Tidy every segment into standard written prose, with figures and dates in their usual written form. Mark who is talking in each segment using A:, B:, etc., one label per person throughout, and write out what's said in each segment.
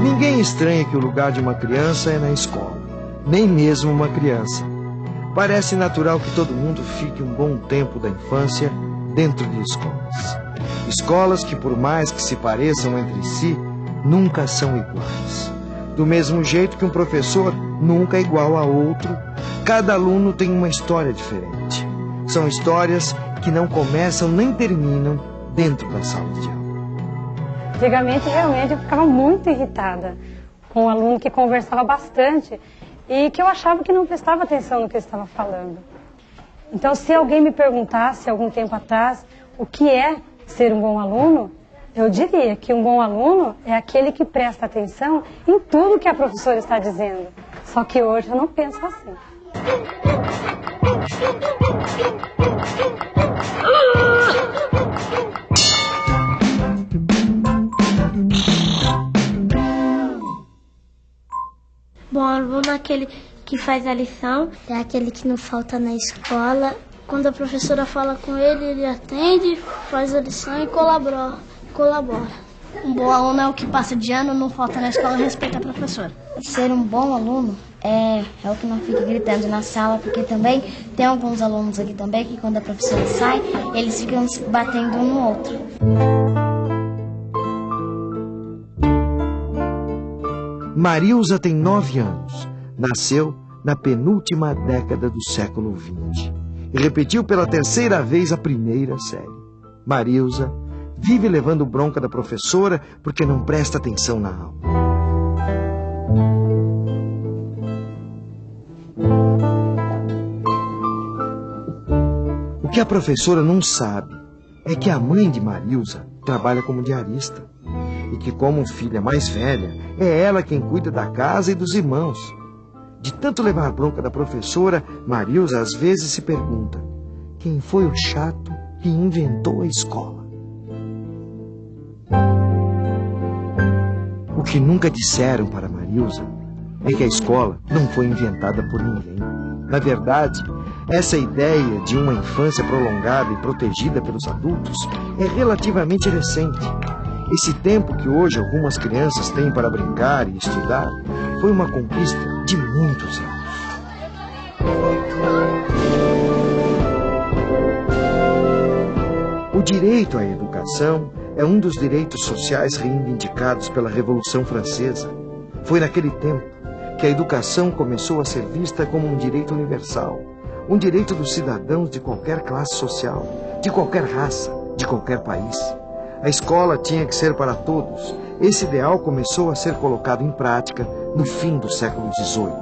A: Ninguém estranha que o lugar de uma criança é na escola, nem mesmo uma criança. Parece natural que todo mundo fique um bom tempo da infância dentro de escolas. Escolas que, por mais que se pareçam entre si, nunca são iguais. Do mesmo jeito que um professor nunca é igual a outro, cada aluno tem uma história diferente. São histórias que não começam nem terminam dentro da sala de aula.
B: Antigamente, realmente, eu ficava muito irritada com um aluno que conversava bastante e que eu achava que não prestava atenção no que eu estava falando. Então, se alguém me perguntasse, algum tempo atrás, o que é ser um bom aluno, eu diria que um bom aluno é aquele que presta atenção em tudo que a professora está dizendo. Só que hoje eu não penso assim.
C: Bom aluno é aquele que faz a lição, é aquele que não falta na escola. Quando a professora fala com ele, ele atende, faz a lição e colabora.
D: Um bom aluno é o que passa de ano, não falta na escola e respeita a professora.
E: Ser um bom aluno é o que não fica gritando na sala, porque também tem alguns alunos aqui também que quando a professora sai, eles ficam batendo um no outro.
A: Marilza tem 9 anos. Nasceu na penúltima década do século XX. E repetiu pela 3ª vez a primeira série. Marilza vive levando bronca da professora porque não presta atenção na aula. O que a professora não sabe é que a mãe de Marilza trabalha como diarista. E que, como filha mais velha, é ela quem cuida da casa e dos irmãos. De tanto levar bronca da professora, Marilza às vezes se pergunta: quem foi o chato que inventou a escola? O que nunca disseram para Marilza é que a escola não foi inventada por ninguém. Na verdade, essa ideia de uma infância prolongada e protegida pelos adultos é relativamente recente. Esse tempo que hoje algumas crianças têm para brincar e estudar foi uma conquista de muitos anos. O direito à educação é um dos direitos sociais reivindicados pela Revolução Francesa. Foi naquele tempo que a educação começou a ser vista como um direito universal, um direito dos cidadãos de qualquer classe social, de qualquer raça, de qualquer país. A escola tinha que ser para todos. Esse ideal começou a ser colocado em prática no fim do século XVIII.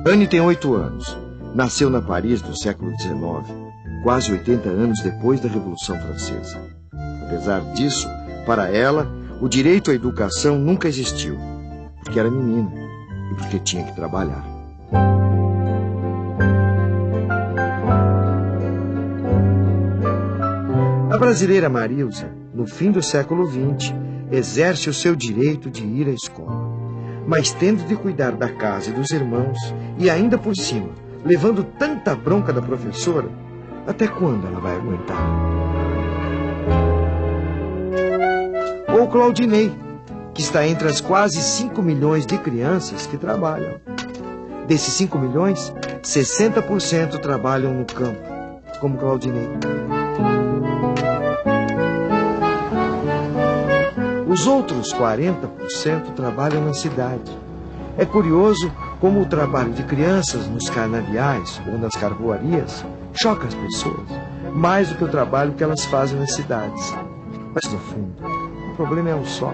A: Anne tem 8 anos. Nasceu na Paris do século XIX, quase 80 anos depois da Revolução Francesa. Apesar disso, para ela, o direito à educação nunca existiu, porque era menina e porque tinha que trabalhar. A brasileira Marilza, no fim do século XX, exerce o seu direito de ir à escola, mas tendo de cuidar da casa e dos irmãos, e ainda por cima, levando tanta bronca da professora, até quando ela vai aguentar? Ou Claudinei, que está entre as quase 5 milhões de crianças que trabalham. Desses 5 milhões, 60% trabalham no campo, como Claudinei. Os outros 40% trabalham na cidade. É curioso como o trabalho de crianças nos canaviais ou nas carvoarias choca as pessoas, mais do que o trabalho que elas fazem nas cidades. Mas, no fundo, o problema é um só.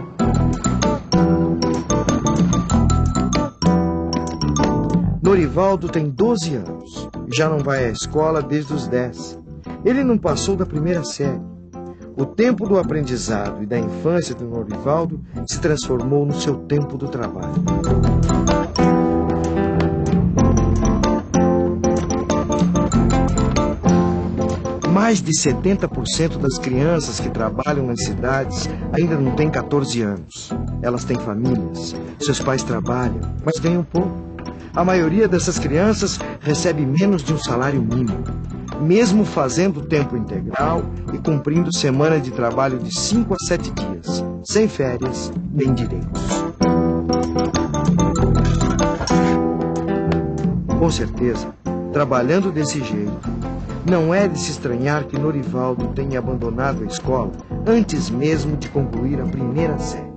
A: Norivaldo tem 12 anos e já não vai à escola desde os 10. Ele não passou da primeira série. O tempo do aprendizado e da infância do Norivaldo se transformou no seu tempo do trabalho. Mais de 70% das crianças que trabalham nas cidades ainda não têm 14 anos. Elas têm famílias, seus pais trabalham, mas ganham pouco. A maioria dessas crianças recebe menos de um salário mínimo, mesmo fazendo tempo integral e cumprindo semana de trabalho de 5 a 7 dias, sem férias nem direitos. Com certeza, trabalhando desse jeito, não é de se estranhar que Norivaldo tenha abandonado a escola antes mesmo de concluir a primeira série.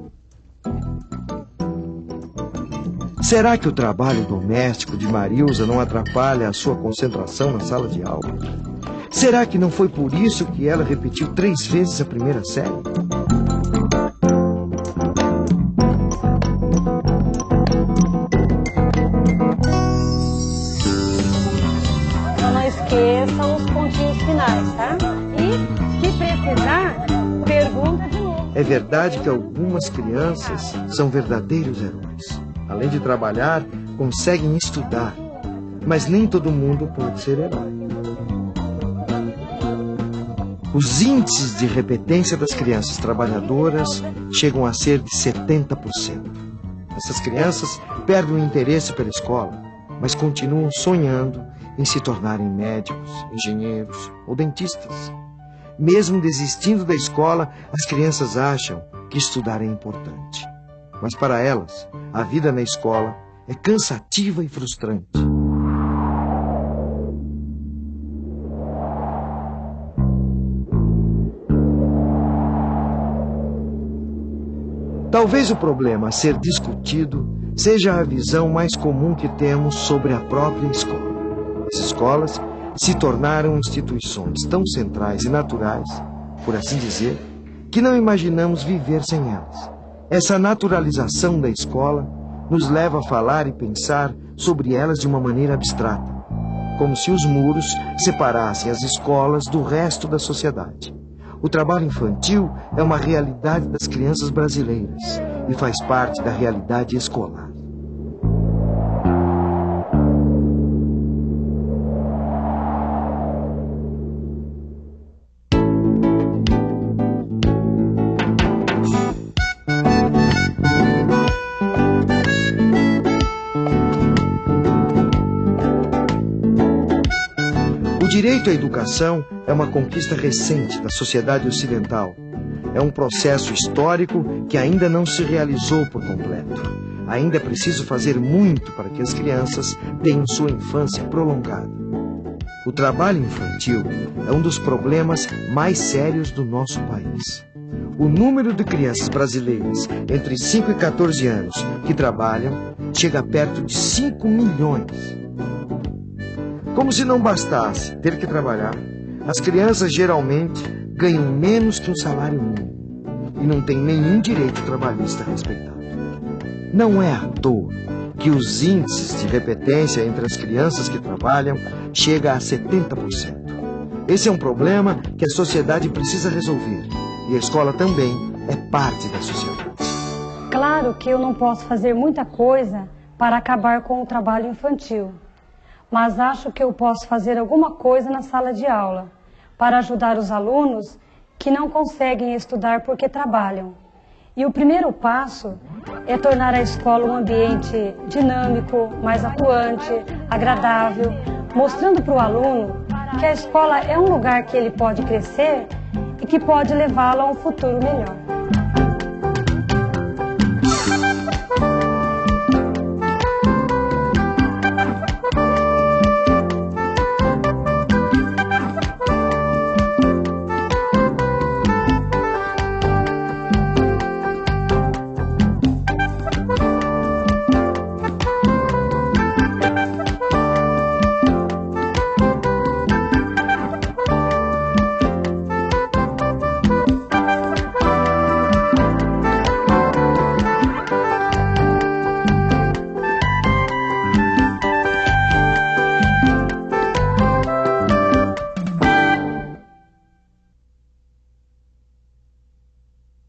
A: Será que o trabalho doméstico de Marilza não atrapalha a sua concentração na sala de aula? Será que não foi por isso que ela repetiu 3 vezes a primeira série?
B: Não esqueçam os pontinhos finais, tá? E, se precisar, pergunta de novo.
A: É verdade que algumas crianças são verdadeiros heróis. Além de trabalhar, conseguem estudar. Mas nem todo mundo pode ser herói. Os índices de repetência das crianças trabalhadoras chegam a ser de 70%. Essas crianças perdem o interesse pela escola, mas continuam sonhando em se tornarem médicos, engenheiros ou dentistas. Mesmo desistindo da escola, as crianças acham que estudar é importante. Mas para elas, a vida na escola é cansativa e frustrante. Talvez o problema a ser discutido seja a visão mais comum que temos sobre a própria escola. As escolas se tornaram instituições tão centrais e naturais, por assim dizer, que não imaginamos viver sem elas. Essa naturalização da escola nos leva a falar e pensar sobre elas de uma maneira abstrata, como se os muros separassem as escolas do resto da sociedade. O trabalho infantil é uma realidade das crianças brasileiras e faz parte da realidade escolar. O direito à educação é uma conquista recente da sociedade ocidental. É um processo histórico que ainda não se realizou por completo. Ainda é preciso fazer muito para que as crianças tenham sua infância prolongada. O trabalho infantil é um dos problemas mais sérios do nosso país. O número de crianças brasileiras entre 5 e 14 anos que trabalham chega perto de 5 milhões. Como se não bastasse ter que trabalhar, as crianças geralmente ganham menos que um salário mínimo e não têm nenhum direito trabalhista respeitado. Não é à toa que os índices de repetência entre as crianças que trabalham chega a 70%. Esse é um problema que a sociedade precisa resolver e a escola também é parte da sociedade.
B: Claro que eu não posso fazer muita coisa para acabar com o trabalho infantil. Mas acho que eu posso fazer alguma coisa na sala de aula para ajudar os alunos que não conseguem estudar porque trabalham. E o primeiro passo é tornar a escola um ambiente dinâmico, mais atuante, agradável, mostrando para o aluno que a escola é um lugar que ele pode crescer e que pode levá-lo a um futuro melhor.